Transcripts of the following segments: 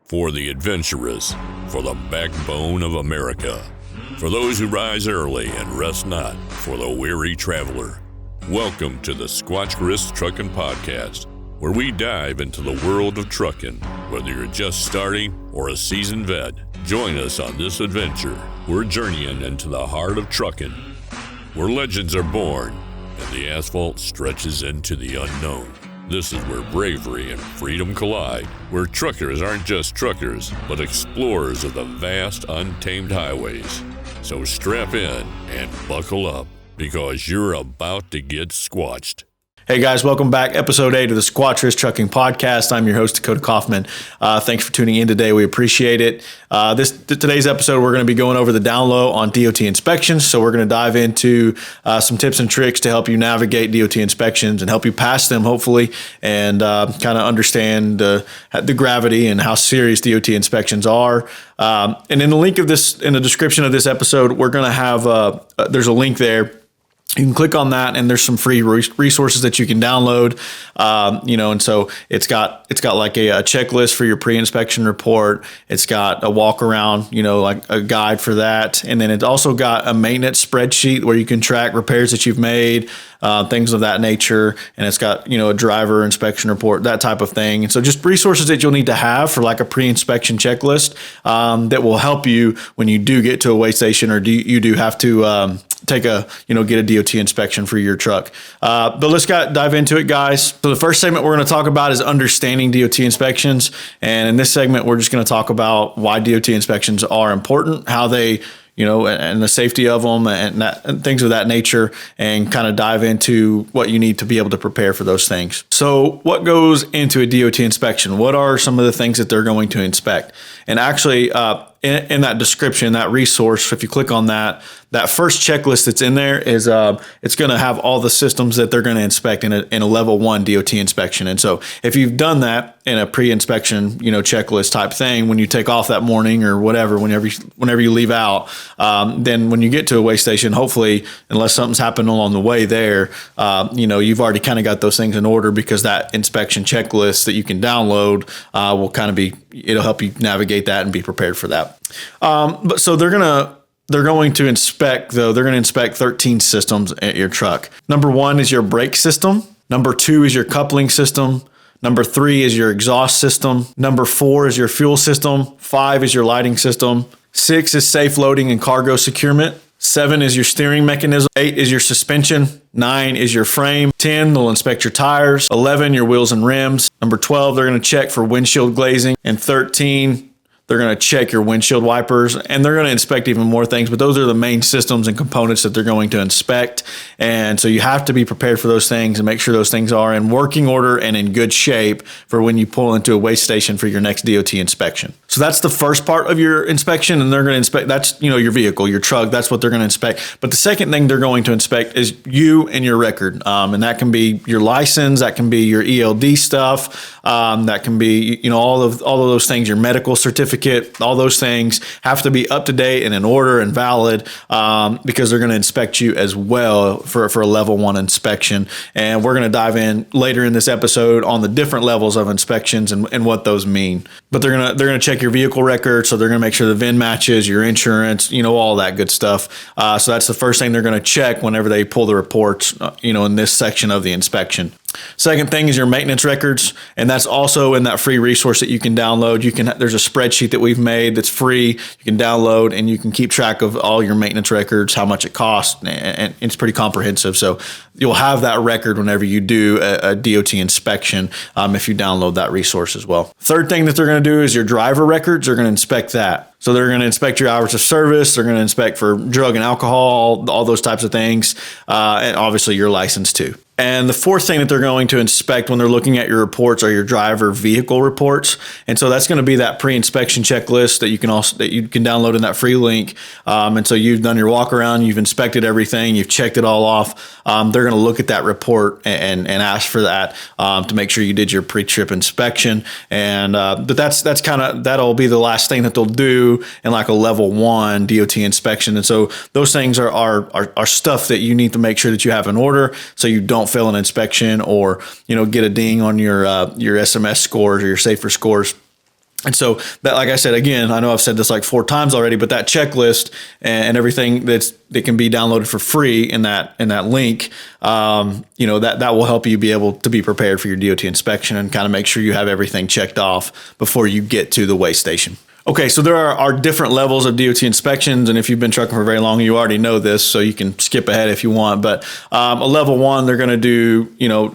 For the adventurous, for the backbone of America, for those who rise early and rest not, for the weary traveler. Welcome to the Squatch Risk Trucking Podcast, where we dive into the world of trucking. Whether you're just starting or a seasoned vet, join us on this adventure. We're journeying into the heart of trucking, where legends are born and the asphalt stretches into the unknown. This is where bravery and freedom collide, where truckers aren't just truckers, but explorers of the vast, untamed highways. So strap in and buckle up, because you're about to get squatched. Hey guys, welcome back. Episode 8 of the Squatch Risk Trucking Podcast. I'm your host, Dakota Kaufman. Thanks for tuning in today. We appreciate it. Today's episode, we're going to be going over the down low on DOT inspections. So we're going to dive into some tips and tricks to help you navigate DOT inspections and help you pass them, hopefully, and kind of understand the gravity and how serious DOT inspections are. And in the link of this, in the description of this episode, we're going to have, there's a link there. You can click on that, and there's some free resources that you can download. And so it's got like a checklist for your pre-inspection report. It's got a walk around, like a guide for that. And then it's also got a maintenance spreadsheet where you can track repairs that you've made, things of that nature. And it's got, a driver inspection report, that type of thing. And so just resources that you'll need to have for like a pre-inspection checklist, that will help you when you do get to a weigh station, or you do have to, get a DOT inspection for your truck. But let's dive into it, guys. So the first segment we're going to talk about is understanding DOT inspections. And in this segment, we're just going to talk about why DOT inspections are important, how they, and the safety of them and things of that nature, and kind of dive into what you need to be able to prepare for those things. So what goes into a DOT inspection? What are some of the things that they're going to inspect? And actually, in that description, that resource, if you click on that first checklist that's in there is it's going to have all the systems that they're going to inspect in a level 1 DOT inspection. And so if you've done that in a pre-inspection, checklist type thing, when you take off that morning or whatever, whenever you leave out, then when you get to a weigh station, hopefully, unless something's happened along the way there, you've already kind of got those things in order, because that inspection checklist that you can download will kind of it'll help you navigate that and be prepared for that. But so they're going to inspect 13 systems at your truck. Number 1 is your brake system. Number 2 is your coupling system. Number 3 is your exhaust system. Number 4 is your fuel system. 5 is your lighting system. 6 is safe loading and cargo securement. 7 is your steering mechanism. 8 is your suspension. 9 is your frame. 10, they'll inspect your tires. 11, your wheels and rims. Number 12, they're going to check for windshield glazing. And 13, they're going to check your windshield wipers, and they're going to inspect even more things, but those are the main systems and components that they're going to inspect. And so you have to be prepared for those things and make sure those things are in working order and in good shape for when you pull into a weigh station for your next DOT inspection. So that's the first part of your inspection, and they're going to inspect, that's, your vehicle, your truck, that's what they're going to inspect. But the second thing they're going to inspect is you and your record. And that can be your license, that can be your ELD stuff, that can be, all of those things, your medical certificate. All those things have to be up to date and in order and valid, because they're going to inspect you as well for a level 1 inspection. And we're going to dive in later in this episode on the different levels of inspections and what those mean. But they're going to check your vehicle record, so they're going to make sure the VIN matches, your insurance, all that good stuff. So that's the first thing they're going to check whenever they pull the reports, in this section of the inspection. Second thing is your maintenance records, and that's also in that free resource that you can download. There's a spreadsheet that we've made that's free. You can download, and you can keep track of all your maintenance records, how much it costs, and it's pretty comprehensive. So you'll have that record whenever you do a DOT inspection, if you download that resource as well. Third thing that they're going to do is your driver records. They're going to inspect that. So they're going to inspect your hours of service. They're going to inspect for drug and alcohol, all those types of things, and obviously your license too. And the fourth thing that they're going to inspect when they're looking at your reports are your driver vehicle reports. And so that's going to be that pre-inspection checklist that you can download in that free link. And so you've done your walk around, you've inspected everything, you've checked it all off. They're going to look at that report and ask for that to make sure you did your pre-trip inspection. And but that'll be the last thing that they'll do in like a level 1 DOT inspection. And so those things are stuff that you need to make sure that you have in order, so you don't fail an inspection or get a ding on your SMS scores or your safer scores. And so that, like I said, again, I know I've said this like 4 times already, but that checklist and everything that can be downloaded for free in that link, that will help you be able to be prepared for your DOT inspection and kind of make sure you have everything checked off before you get to the weigh station. Okay, so there are different levels of DOT inspections, and if you've been trucking for very long, you already know this, so you can skip ahead if you want. But a level 1, they're going to do,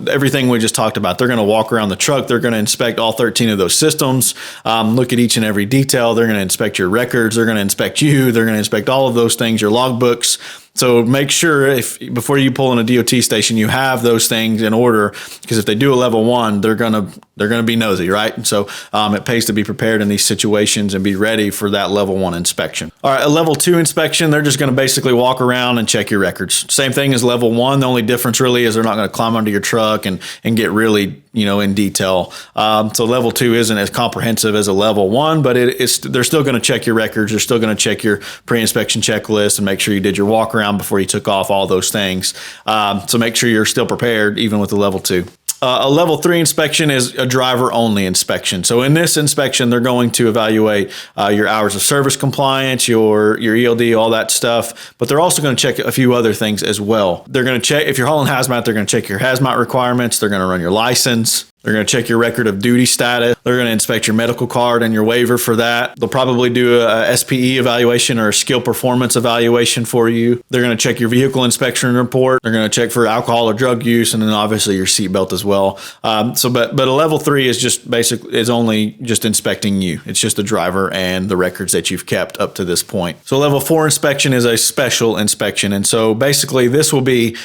everything we just talked about. They're going to walk around the truck. They're going to inspect all 13 of those systems, look at each and every detail. They're going to inspect your records. They're going to inspect you. They're going to inspect all of those things, your logbooks. So make sure before you pull in a DOT station, you have those things in order, because if they do a level 1, they're gonna be nosy, right? And so it pays to be prepared in these situations and be ready for that level 1 inspection. All right, a level 2 inspection, they're just going to basically walk around and check your records. Same thing as level 1. The only difference really is they're not going to climb under your truck and get really in detail. So level 2 isn't as comprehensive as a level 1, but they're still going to check your records. They're still going to check your pre-inspection checklist and make sure you did your walk around before you took off, all those things. So make sure you're still prepared even with the level 2. A level 3 inspection is a driver-only inspection. So in this inspection, they're going to evaluate your hours of service compliance, your ELD, all that stuff. But they're also going to check a few other things as well. They're going to check, if you're hauling hazmat, they're going to check your hazmat requirements. They're going to run your license. They're going to check your record of duty status. They're going to inspect your medical card and your waiver for that. They'll probably do a SPE evaluation or a skill performance evaluation for you. They're going to check your vehicle inspection report. They're going to check for alcohol or drug use, and then obviously your seatbelt as well. But a level 3 is just is only just inspecting you. It's just the driver and the records that you've kept up to this point. So level 4 inspection is a special inspection. And so basically this will be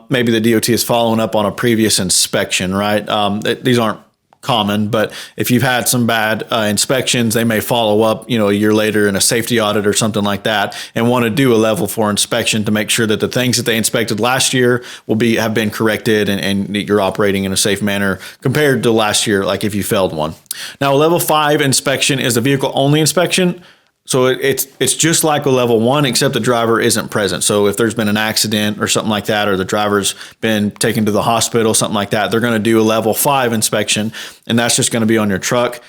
maybe the DOT is following up on a previous inspection, right? These aren't common, but if you've had some bad inspections, they may follow up, a year later in a safety audit or something like that, and want to do a level 4 inspection to make sure that the things that they inspected last year have been corrected and you're operating in a safe manner compared to last year, like if you failed one. Now, a level 5 inspection is a vehicle only inspection. So it's just like a level 1, except the driver isn't present. So if there's been an accident or something like that, or the driver's been taken to the hospital, something like that, they're going to do a level 5 inspection, and that's just going to be on your truck.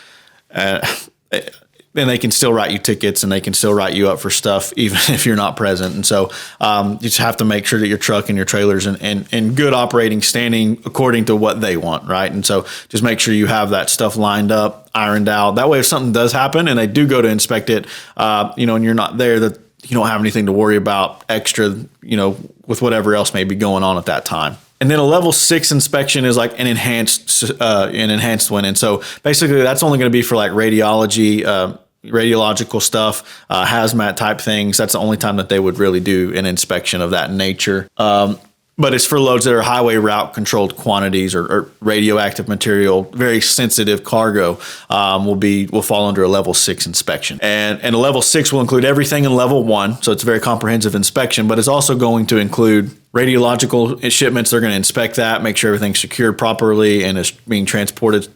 And they can still write you tickets and they can still write you up for stuff even if you're not present. And so you just have to make sure that your truck and your trailer's in good operating standing according to what they want, right? And so just make sure you have that stuff lined up, ironed out. That way if something does happen and they do go to inspect it, and you're not there, that you don't have anything to worry about extra, with whatever else may be going on at that time. And then a level 6 inspection is like an enhanced one. And so basically that's only going to be for like radiological stuff, hazmat type things. That's the only time that they would really do an inspection of that nature. But it's for loads that are highway route controlled quantities or radioactive material, very sensitive cargo will fall under a level 6 inspection. And a level 6 will include everything in level 1. So it's a very comprehensive inspection, but it's also going to include radiological shipments. They're going to inspect that, make sure everything's secured properly and is being transported,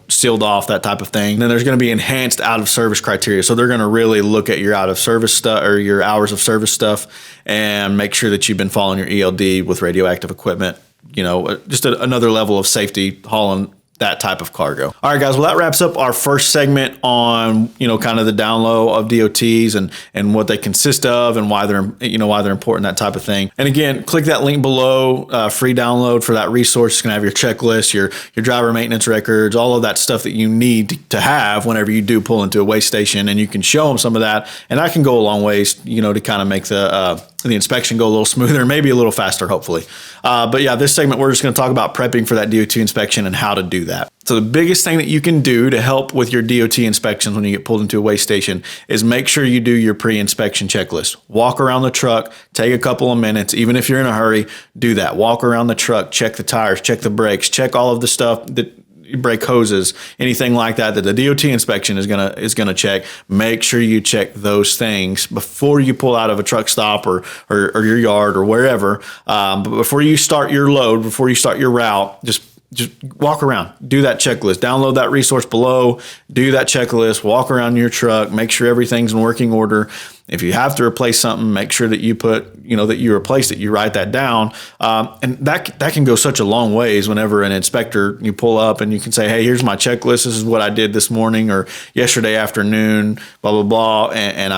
sealed off, that type of thing. And then there's going to be enhanced out of service criteria. So they're going to really look at your out of service stuff or your hours of service stuff and make sure that you've been following your ELD with radioactive equipment, just another level of safety hauling that type of cargo. All right, guys. Well, that wraps up our first segment on, kind of the down low of DOTs and what they consist of and why they're important, that type of thing. And again, click that link below, free download for that resource. It's going to have your checklist, your driver maintenance records, all of that stuff that you need to have whenever you do pull into a weigh station, and you can show them some of that. And that can go a long ways, to kind of make the inspection go a little smoother, maybe a little faster, hopefully. But yeah, this segment, we're just going to talk about prepping for that DOT inspection and how to do that. So the biggest thing that you can do to help with your DOT inspections when you get pulled into a weigh station is make sure you do your pre-inspection checklist. Walk around the truck, take a couple of minutes, even if you're in a hurry, do that. Walk around the truck, check the tires, check the brakes, check all of the stuff that brake hoses, anything like that the DOT inspection is gonna check. Make sure you check those things before you pull out of a truck stop or your yard or wherever. But before you start your load, before you start your route, just just walk around, do that checklist, download that resource below, do that checklist, walk around your truck, make sure everything's in working order. If you have to replace something, make sure that you put, that you replace it, you write that down. And that can go such a long ways whenever an inspector, you pull up and you can say, hey, here's my checklist. This is what I did this morning or yesterday afternoon, blah, blah, blah. And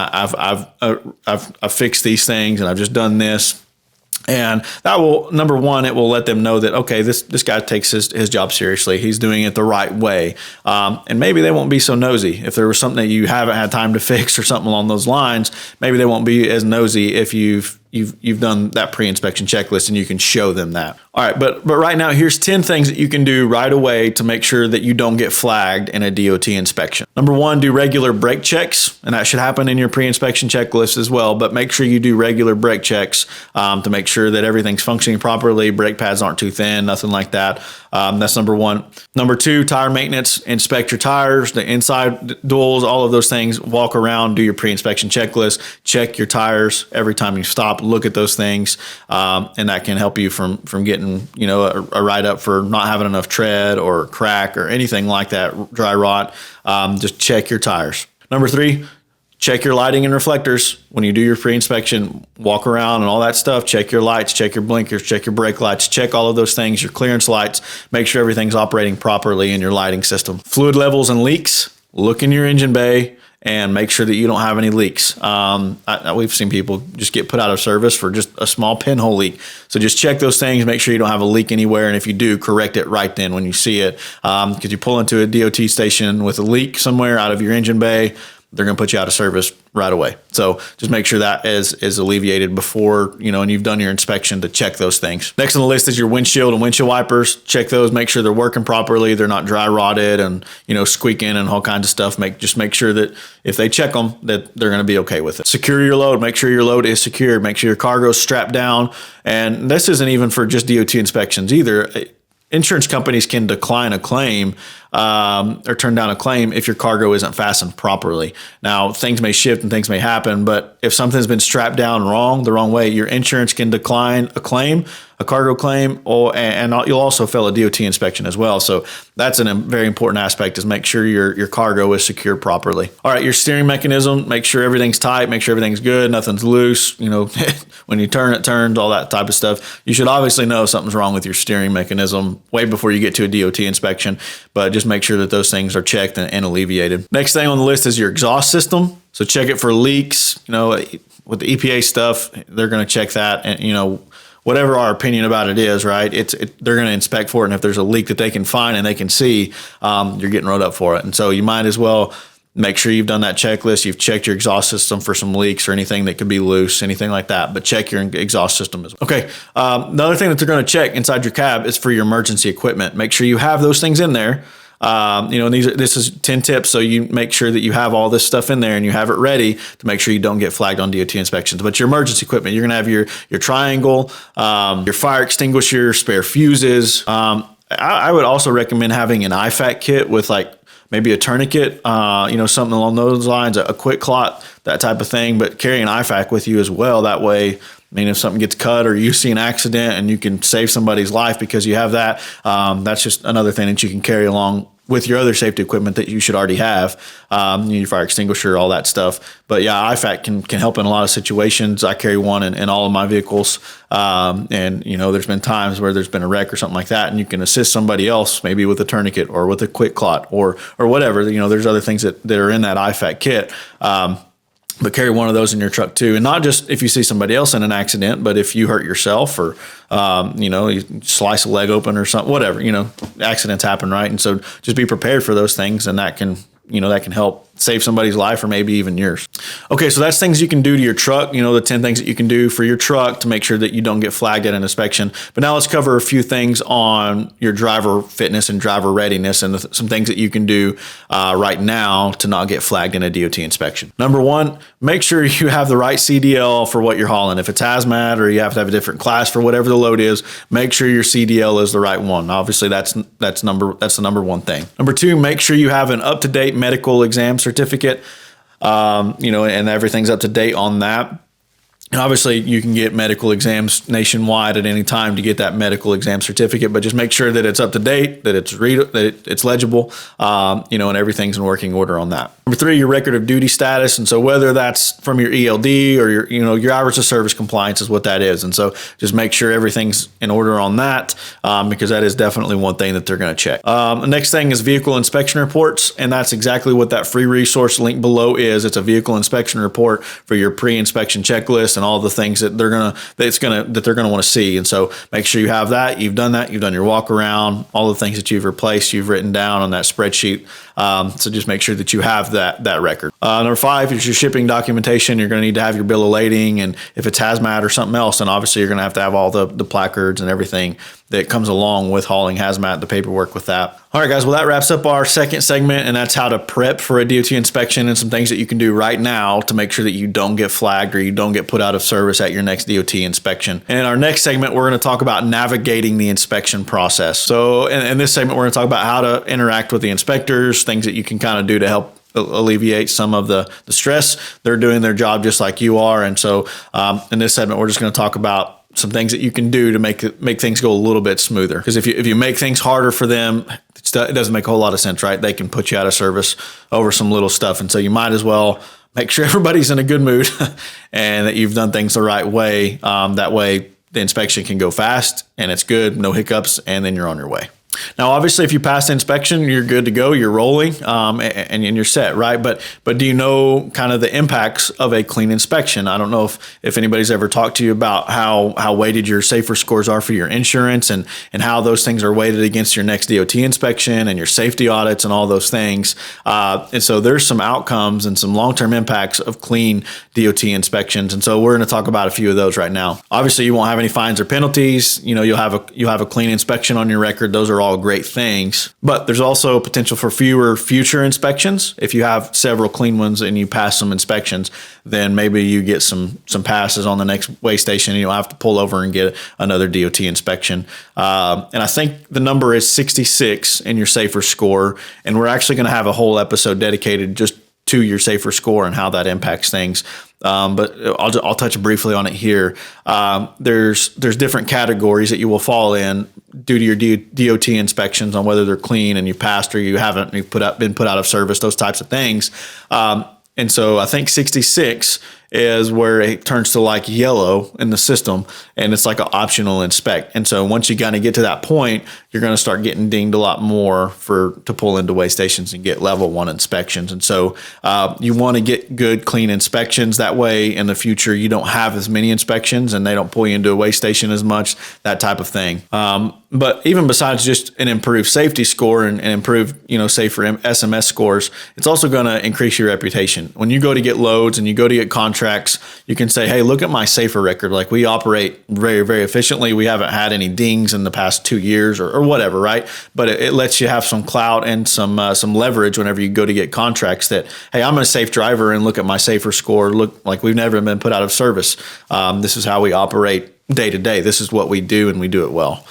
I've fixed these things and I've just done this. And that will, number one, it will let them know that, okay, this guy takes his job seriously. He's doing it the right way. And maybe they won't be so nosy. If there was something that you haven't had time to fix or something along those lines, maybe they won't be as nosy if you've done that pre-inspection checklist and you can show them that. All right, but right now, here's 10 things that you can do right away to make sure that you don't get flagged in a DOT inspection. Number one, do regular brake checks, and that should happen in your pre-inspection checklist as well, but make sure you do regular brake checks to make sure that everything's functioning properly, brake pads aren't too thin, nothing like that. That's number one. Number two, tire maintenance, inspect your tires, the inside duals, all of those things, walk around, do your pre-inspection checklist, check your tires every time you stop, look at those things, and that can help you from getting, a write-up for not having enough tread or crack or anything like that, dry rot. Just check your tires. Number three, check your lighting and reflectors. When you do your pre-inspection, walk around and all that stuff, check your lights, check your blinkers, check your brake lights, check all of those things, your clearance lights, make sure everything's operating properly in your lighting system. Fluid levels and leaks, look in your engine bay and make sure that you don't have any leaks. We've seen people just get put out of service for just a small pinhole leak. So just check those things, make sure you don't have a leak anywhere. And if you do, correct it right then when you see it. Because you pull into a DOT station with a leak somewhere out of your engine bay, they're going to put you out of service right away. So just make sure that is alleviated before, and you've done your inspection to check those things. Next on the list is your windshield and windshield wipers. Check those, make sure they're working properly. They're not dry rotted and, squeaking and all kinds of stuff. Just make sure that if they check them, that they're going to be okay with it. Secure your load. Make sure your load is secured. Make sure your cargo is strapped down. And this isn't even for just DOT inspections either. Insurance companies can decline a claim or turn down a claim if your cargo isn't fastened properly. Now, things may shift and things may happen, but if something's been strapped down the wrong way, your insurance can decline a claim, a cargo claim, and you'll also fail a DOT inspection as well. So that's a very important aspect, is make sure your cargo is secured properly. All right, your steering mechanism, make sure everything's tight, make sure everything's good, nothing's loose. When you turn, it turns, all that type of stuff. You should obviously know something's wrong with your steering mechanism way before you get to a DOT inspection, but just make sure that those things are checked and alleviated. Next thing on the list is your exhaust system. So check it for leaks. With the EPA stuff, they're going to check that, and whatever our opinion about it is, right? They're going to inspect for it, and if there's a leak that they can find and they can see, you're getting wrote up for it. And so you might as well make sure you've done that checklist. You've checked your exhaust system for some leaks or anything that could be loose, anything like that. But check your exhaust system as well. Okay. Another thing that they're going to check inside your cab is for your emergency equipment. Make sure you have those things in there. This is 10 tips. So you make sure that you have all this stuff in there and you have it ready to make sure you don't get flagged on DOT inspections. But your emergency equipment, you're going to have your triangle, your fire extinguisher, spare fuses. I would also recommend having an IFAC kit with maybe a tourniquet, something along those lines, a quick clot, that type of thing, but carry an IFAC with you as well. That way, if something gets cut or you see an accident and you can save somebody's life because you have that, that's just another thing that you can carry along with your other safety equipment that you should already have, your fire extinguisher, all that stuff. But yeah, IFAC can help in a lot of situations. I carry one in all of my vehicles. There's been times where there's been a wreck or something like that, and you can assist somebody else maybe with a tourniquet or with a quick clot or whatever. There's other things that are in that IFAC kit. But carry one of those in your truck too. And not just if you see somebody else in an accident, but if you hurt yourself or, you slice a leg open or something, whatever, accidents happen, right? And so just be prepared for those things, and that can help save somebody's life or maybe even yours. Okay, so that's things you can do to your truck, the 10 things that you can do for your truck to make sure that you don't get flagged at an inspection. But now let's cover a few things on your driver fitness and driver readiness and some things that you can do right now to not get flagged in a DOT inspection. Number one, make sure you have the right CDL for what you're hauling. If it's hazmat or you have to have a different class for whatever the load is, make sure your CDL is the right one. Obviously, that's the number one thing. Number two, make sure you have an up-to-date medical exam certificate, and everything's up to date on that. Obviously, you can get medical exams nationwide at any time to get that medical exam certificate, but just make sure that it's up to date, that it's legible, and everything's in working order on that. Number 3, your record of duty status. And so whether that's from your ELD or your hours of service compliance is what that is. And so just make sure everything's in order on that, because that is definitely one thing that they're going to check. The next thing is vehicle inspection reports. And that's exactly what that free resource link below is. It's a vehicle inspection report for your pre-inspection checklist and all the things that they're going to want to see. And so make sure you have that. You've done that. You've done your walk around, all the things that you've replaced, you've written down on that spreadsheet. So just make sure that you have that record. Number 5 is your shipping documentation. You're going to need to have your bill of lading. And if it's hazmat or something else, then obviously you're going to have all the placards and everything that comes along with hauling hazmat, the paperwork with that. All right, guys. Well, that wraps up our second segment, and that's how to prep for a DOT inspection and some things that you can do right now to make sure that you don't get flagged or you don't get put out of service at your next DOT inspection. And in our next segment, we're going to talk about navigating the inspection process. So in this segment, we're going to talk about how to interact with the inspectors, things that you can kind of do to help alleviate some of the stress. They're doing their job just like you are. And so in this segment, we're just going to talk about some things that you can do to make things go a little bit smoother. Because if you make things harder for them, it doesn't make a whole lot of sense, right? They can put you out of service over some little stuff. And so you might as well make sure everybody's in a good mood and that you've done things the right way. That way the inspection can go fast and it's good, no hiccups, and then you're on your way. Now, obviously, if you pass the inspection, you're good to go. You're rolling, and you're set, right? But do you know kind of the impacts of a clean inspection? I don't know if anybody's ever talked to you about how weighted your safer scores are for your insurance and how those things are weighted against your next DOT inspection and your safety audits and all those things. And so there's some outcomes and some long-term impacts of clean DOT inspections. And so we're going to talk about a few of those right now. Obviously, you won't have any fines or penalties. You'll have a clean inspection on your record. Those are all great things, but there's also potential for fewer future inspections. If you have several clean ones and you pass some inspections, then maybe you get some passes on the next weigh station and you'll have to pull over and get another DOT inspection. And I think the number is 66 in your safer score. And we're actually going to have a whole episode dedicated just to your safer score and how that impacts things. But I'll touch briefly on it here. There's different categories that you will fall in due to your DOT inspections on whether they're clean and you passed or you've been put out of service, those types of things. And so I think 66 is where it turns to like yellow in the system and it's like an optional inspect. And so once you kind of get to that point, you're going to start getting dinged a lot more to pull into weigh stations and get level 1 inspections. And so you want to get good, clean inspections. That way in the future, you don't have as many inspections and they don't pull you into a weigh station as much, that type of thing. But even besides just an improved safety score and improved, safer SMS scores, it's also going to increase your reputation. When you go to get loads and you go to get contracts, you can say, hey, look at my safer record. Like we operate very, very efficiently. We haven't had any dings in the past 2 years or whatever, right? But it lets you have some clout and some leverage whenever you go to get contracts that, hey, I'm a safe driver and look at my safer score. Look like we've never been put out of service. This is how we operate day to day. This is what we do and we do it well.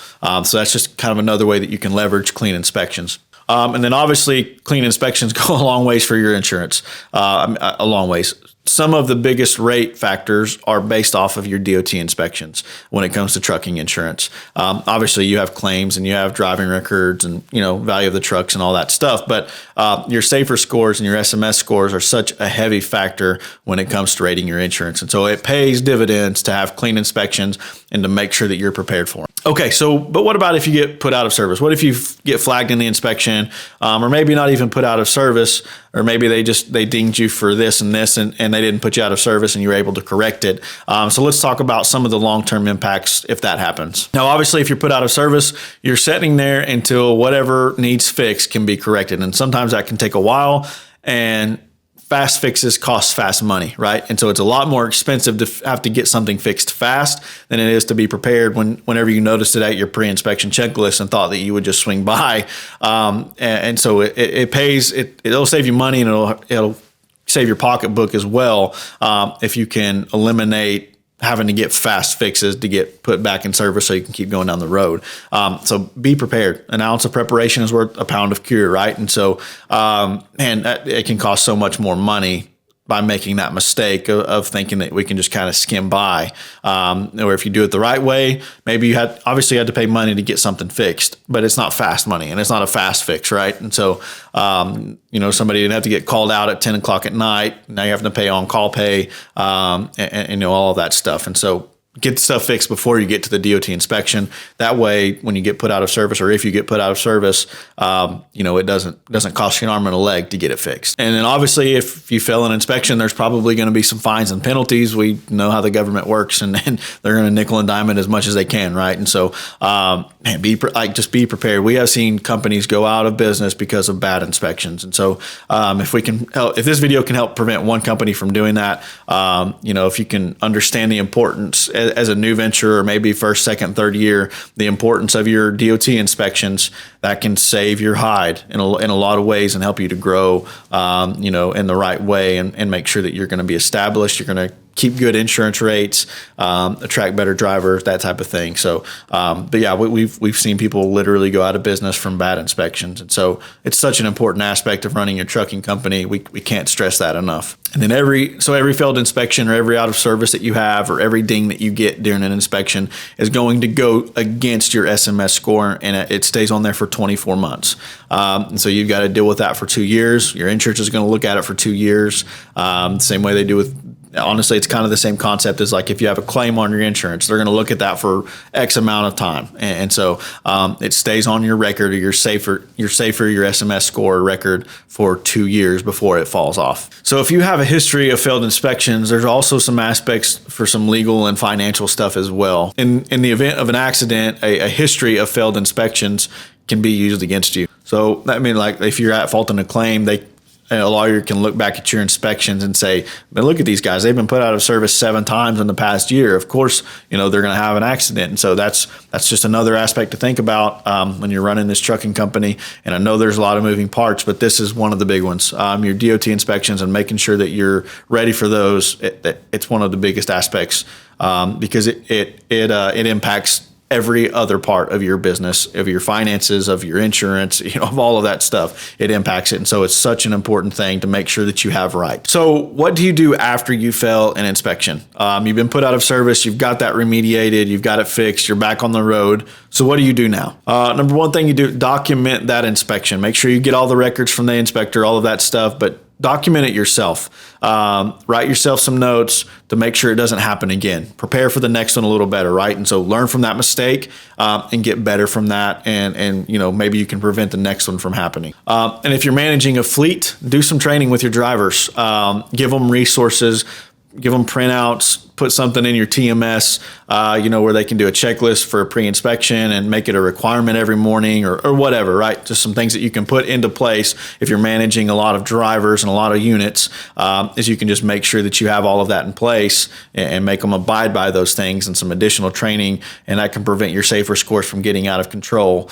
So that's just kind of another way that you can leverage clean inspections. And then obviously clean inspections go a long ways for your insurance, a long ways. Some of the biggest rate factors are based off of your DOT inspections when it comes to trucking insurance. Obviously, you have claims and you have driving records and value of the trucks and all that stuff. But your safer scores and your SMS scores are such a heavy factor when it comes to rating your insurance. And so it pays dividends to have clean inspections and to make sure that you're prepared for them. Okay, but what about if you get put out of service? What if you get flagged in the inspection, or maybe not even put out of service, or maybe they dinged you for this and this, and they didn't put you out of service and you were able to correct it. So let's talk about some of the long-term impacts if that happens. Now, obviously, if you're put out of service, you're sitting there until whatever needs fixed can be corrected. And sometimes that can take a while, and fast fixes cost fast money, right? And so it's a lot more expensive to have to get something fixed fast than it is to be prepared whenever you noticed it at your pre-inspection checklist and thought that you would just swing by. And so it pays, it'll save you money and it'll save your pocketbook as well if you can eliminate having to get fast fixes to get put back in service so you can keep going down the road. So be prepared. An ounce of preparation is worth a pound of cure, right? And so, it can cost so much more money by making that mistake of thinking that we can just kind of skim by. Or if you do it the right way, maybe you had to pay money to get something fixed, but it's not fast money and it's not a fast fix, right? And so, somebody didn't have to get called out at 10 o'clock at night. Now you're having to pay on call pay, and all of that stuff. And so get the stuff fixed before you get to the DOT inspection. That way, when you get put out of service, or if you get put out of service, it doesn't cost you an arm and a leg to get it fixed. And then obviously, if you fail an inspection, there's probably going to be some fines and penalties. We know how the government works, and they're going to nickel and dime it as much as they can, right? And so, just be prepared. We have seen companies go out of business because of bad inspections. And so, if this video can help prevent one company from doing that, if you can understand the importance as a new venture, or maybe first, second, third year, the importance of your DOT inspections, that can save your hide in a lot of ways and help you to grow, in the right way, and make sure that you're going to be established. You're going to keep good insurance rates, attract better drivers, that type of thing. So, we've seen people literally go out of business from bad inspections. And so it's such an important aspect of running your trucking company. We can't stress that enough. And then every failed inspection, or every out of service that you have, or every ding that you get during an inspection is going to go against your SMS score, and it stays on there for 24 months. And so you've got to deal with that for 2 years. Your insurance is going to look at it for 2 years. Same way they do with, honestly, it's kind of the same concept as like if you have a claim on your insurance, they're going to look at that for X amount of time. And so it stays on your record, or your safer your SMS score record for 2 years before it falls off. So if you have a history of failed inspections, there's also some aspects for some legal and financial stuff as well. In the event of an accident, a history of failed inspections can be used against you. So that means, like, if you're at fault in a claim, a lawyer can look back at your inspections and say, "Man, look at these guys. They've been put out of service 7 times in the past year. Of course, they're going to have an accident." And so that's just another aspect to think about when you're running this trucking company. And I know there's a lot of moving parts, but this is one of the big ones. Your DOT inspections, and making sure that you're ready for those. It's one of the biggest aspects because it impacts every other part of your business, of your finances, of your insurance, of all of that stuff. It impacts it. And so it's such an important thing to make sure that you have right. So what do you do after you fail an inspection? You've been put out of service. You've got that remediated. You've got it fixed. You're back on the road. So what do you do now? Number one thing you do, document that inspection. Make sure you get all the records from the inspector, all of that stuff, but document it yourself. Write yourself some notes to make sure it doesn't happen again. Prepare for the next one a little better, right? And so learn from that mistake and get better from that. And maybe you can prevent the next one from happening. And if you're managing a fleet, do some training with your drivers. Give them resources. Give them printouts, put something in your TMS, where they can do a checklist for a pre-inspection and make it a requirement every morning or whatever, right? Just some things that you can put into place if you're managing a lot of drivers and a lot of units, is you can just make sure that you have all of that in place and make them abide by those things, and some additional training, and that can prevent your safer scores from getting out of control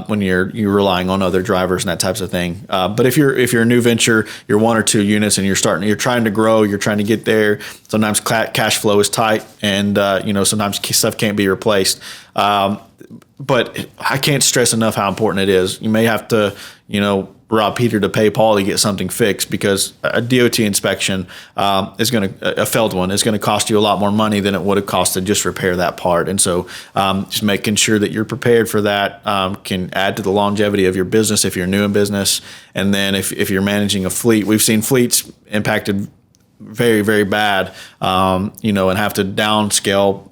when you're relying on other drivers and that types of thing. But if you're a new venture, you're 1 or 2 units and you're trying to grow, you're trying to get there. Sometimes cash flow is tight, and sometimes stuff can't be replaced. But I can't stress enough how important it is. You may have to, rob Peter to pay Paul to get something fixed, because a DOT inspection a failed one is going to cost you a lot more money than it would have cost to just repair that part. And so just making sure that you're prepared for that can add to the longevity of your business if you're new in business. And then if you're managing a fleet, we've seen fleets impacted very, very bad, and have to downscale